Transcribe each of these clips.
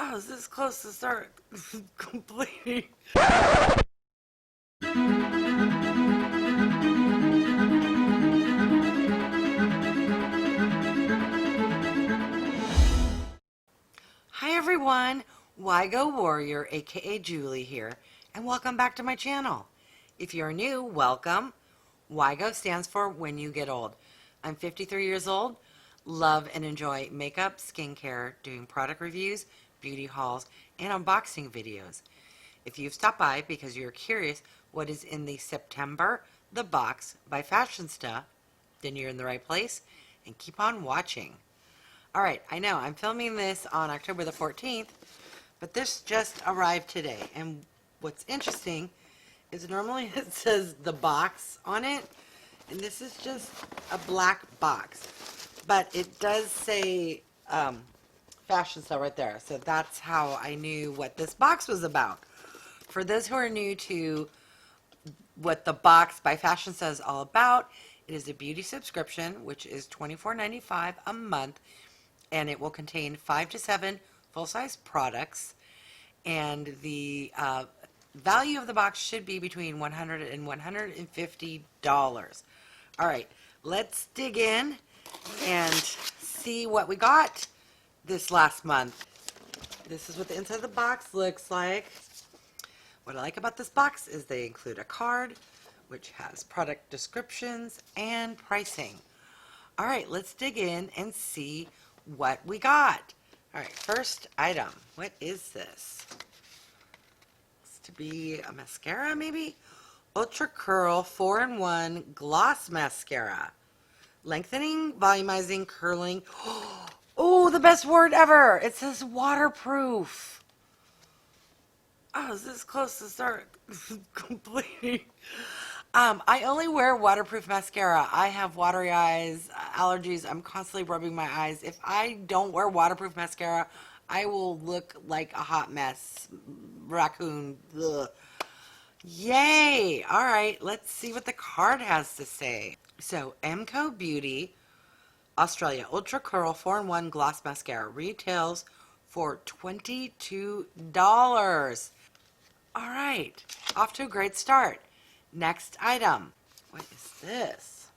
I was this close to start completing. Hi everyone, Wygo Warrior aka Julie here, and welcome back to my channel. If you're new, welcome. Wygo stands for When You Get Old. I'm 53 years old, love and enjoy makeup, skincare, doing product reviews, beauty hauls, and unboxing videos. If you've stopped by because you're curious what is in the September The Box by Fashionsta, then you're in the right place, and keep on watching. Alright, I know, I'm filming this on October the 14th, but this just arrived today, and what's interesting is normally it says The Box on it, and this is just a black box, but it does say Fashionsta right there, so that's how I knew what this box was about. For those who are new to what The Box by Fashionsta is all about, it is a beauty subscription, which is $24.95 a month, and it will contain 5 to 7 full-size products, and the value of the box should be between $100 and $150. All right, let's dig in and see what we got this last month. This is what the inside of the box looks like. What I like about this box is they include a card, which has product descriptions and pricing. All right, let's dig in and see what we got. All right, first item. What is this? It's to be a mascara, maybe? Ultra Curl 4-in-1 Gloss Mascara. Lengthening, volumizing, curling. Oh, the best word ever. It says waterproof. I was this close to start completing. I only wear waterproof mascara. I have watery eyes, allergies. I'm constantly rubbing my eyes. If I don't wear waterproof mascara, I will look like a hot mess. Raccoon. Ugh. Yay! All right, let's see what the card has to say. So, MCoBeauty, Australia, Ultra Curl 4-in-1 Gloss Mascara retails for $22. All right, off to a great start. Next item. What is this?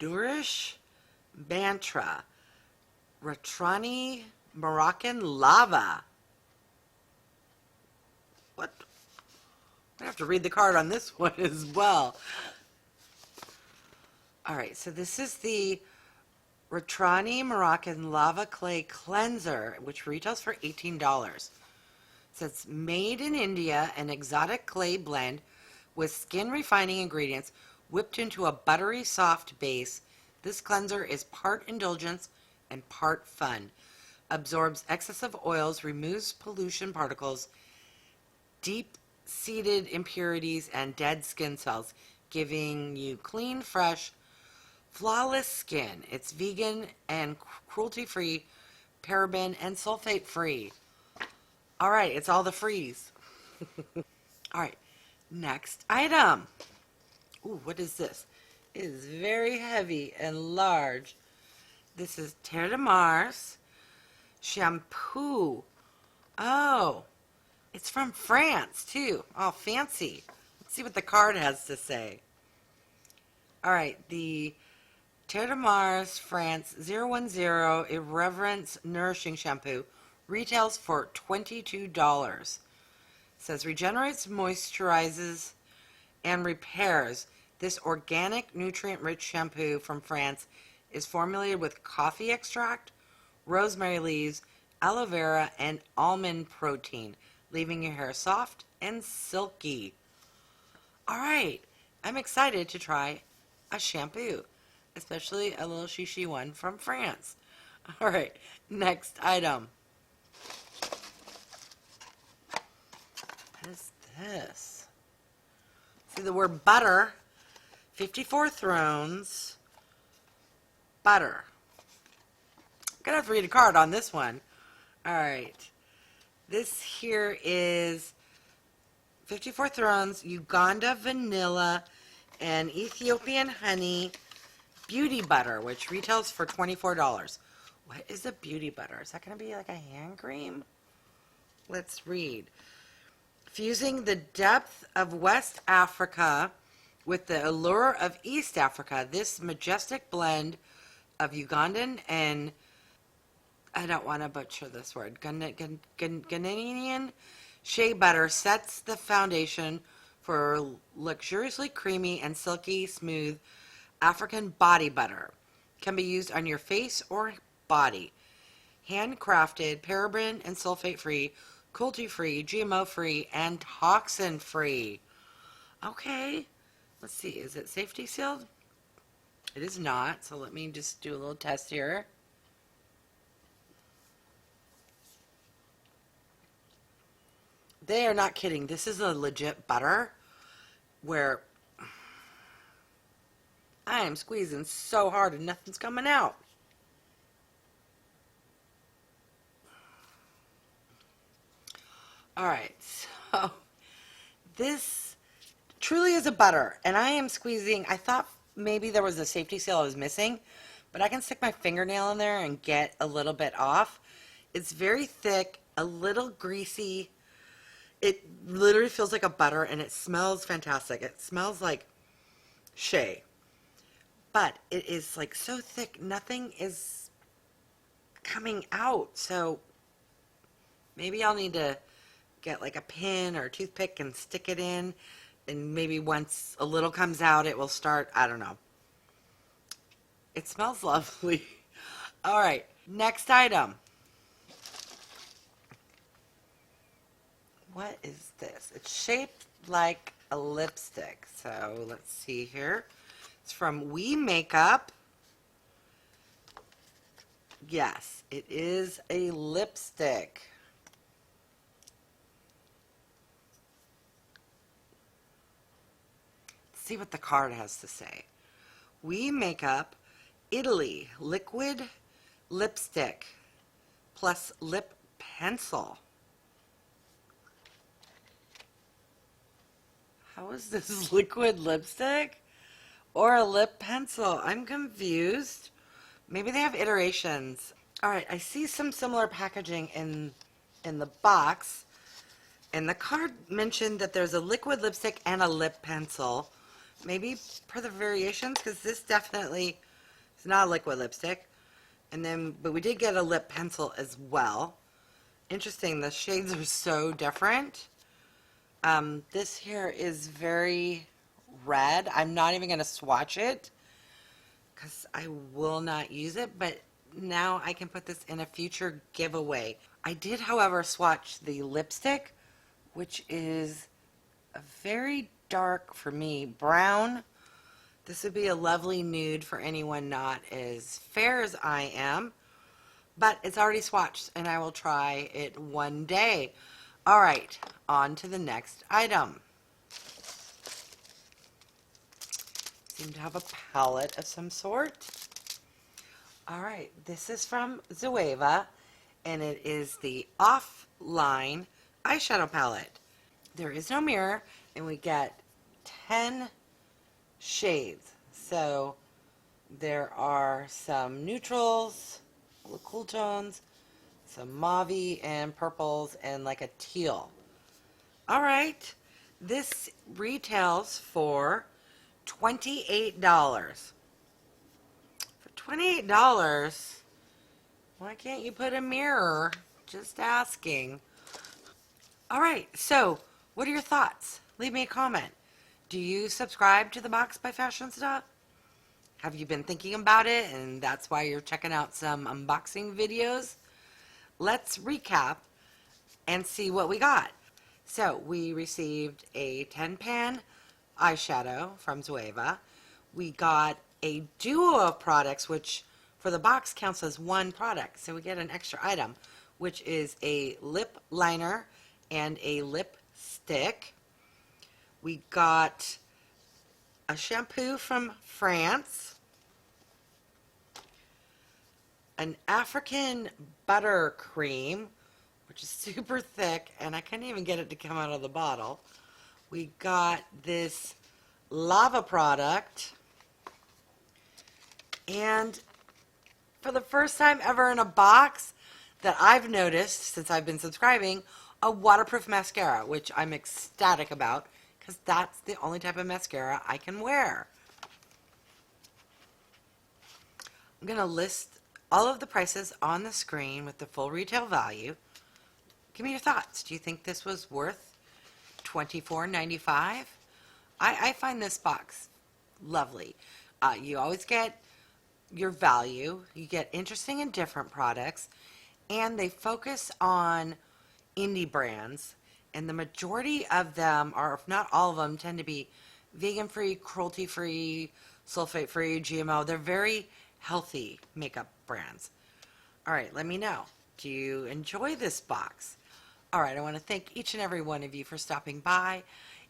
Nourish Bantra Ratrani Moroccan Lava. What? I have to read the card on this one as well. Alright, so this is the Ratrani Moroccan Lava Clay Cleanser, which retails for $18. So it's made in India, an exotic clay blend with skin refining ingredients whipped into a buttery soft base. This cleanser is part indulgence and part fun. Absorbs excessive oils, removes pollution particles, deep-seated impurities, and dead skin cells, giving you clean, fresh, flawless skin. It's vegan and cruelty-free, paraben and sulfate-free. All right, it's all the freeze. All right, next item. Ooh, what is this? It is very heavy and large. This is Terre Shampoo. Oh, it's from France, too. Oh, fancy. Let's see what the card has to say. All right, the Terre France 010 Irreverence Nourishing Shampoo retails for $22. It says regenerates, moisturizes, and repairs. This organic, nutrient-rich shampoo from France is formulated with coffee extract, rosemary leaves, aloe vera, and almond protein, leaving your hair soft and silky. All right, I'm excited to try a shampoo, especially a little shishi one from France. All right, next item. What is this? See the word butter. 54 Thrones. Butter. I'm going to have to read a card on this one. Alright. This here is 54 Thrones, Uganda Vanilla, and Ethiopian Honey Beauty Butter, which retails for $24. What is a beauty butter? Is that going to be like a hand cream? Let's read. Fusing the depth of West Africa with the allure of East Africa, this majestic blend of Ugandan and, I don't want to butcher this word, Ghanaian shea butter sets the foundation for luxuriously creamy and silky smooth African body butter. Can be used on your face or body. Handcrafted, paraben and sulfate free, cruelty free, GMO free, and toxin free. Okay, let's see, is it safety sealed? It is not, so let me just do a little test here. They are not kidding. This is a legit butter where I am squeezing so hard and nothing's coming out. Alright, so this truly is a butter, and I am squeezing. I thought maybe there was a safety seal I was missing, but I can stick my fingernail in there and get a little bit off. It's very thick, a little greasy. It literally feels like a butter, and it smells fantastic. It smells like shea, but it is like so thick, nothing is coming out. So maybe I'll need to get like a pin or a toothpick and stick it in, and maybe once a little comes out, it will start. I don't know. It smells lovely. All right, next item. What is this? It's shaped like a lipstick. So let's see here. It's from We Makeup. Yes, it is a lipstick. Let's see what the card has to say. We Makeup Italy liquid lipstick plus lip pencil. How is this liquid lipstick or a lip pencil? I'm confused. Maybe they have iterations. All right, I see some similar packaging in the box. And the card mentioned that there's a liquid lipstick and a lip pencil. Maybe per the variations, because this definitely is not a liquid lipstick. And then, but we did get a lip pencil as well. Interesting, the shades are so different. This here is very red. I'm not even going to swatch it because I will not use it, but now I can put this in a future giveaway. I did, however, swatch the lipstick, which is a very dark, for me, brown. This would be a lovely nude for anyone not as fair as I am, but it's already swatched and I will try it one day. All right, on to the next item. Seem to have a palette of some sort. All right, this is from Zoeva, and it is the Offline eyeshadow palette. There is no mirror, and we get 10 shades. So there are some neutrals, cool tones, some mauve and purples, and like a teal. All right, this retails for $28. For $28, why can't you put a mirror? Just asking. All right, so what are your thoughts? Leave me a comment. Do you subscribe to The Box by Fashionsta? Have you been thinking about it and that's why you're checking out some unboxing videos? Let's recap and see what we got. So we received a 10-pan eyeshadow from Zoeva. We got a duo of products, which for the box counts as one product. So we get an extra item, which is a lip liner and a lipstick. We got a shampoo from France, an African butter cream, which is super thick, and I couldn't even get it to come out of the bottle. We got this lava product and for the first time ever in a box that I've noticed since I've been subscribing, a waterproof mascara, which I'm ecstatic about because that's the only type of mascara I can wear. I'm going to list all of the prices on the screen with the full retail value. Give me your thoughts. Do you think this was worth $24.95? I find this box lovely. You always get your value. You get interesting and different products. And they focus on indie brands. And the majority of them, or if not all of them, tend to be vegan-free, cruelty-free, sulfate-free, GMO. They're very healthy makeup brands. All right, let me know. Do you enjoy this box? All right, I want to thank each and every one of you for stopping by.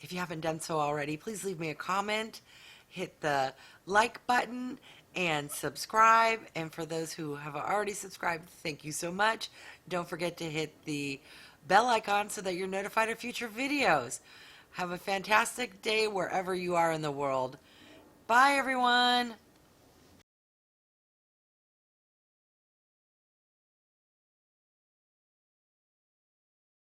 If you haven't done so already, please leave me a comment, hit the like button, and subscribe. And for those who have already subscribed, thank you so much. Don't forget to hit the bell icon so that you're notified of future videos. Have a fantastic day wherever you are in the world. Bye, everyone.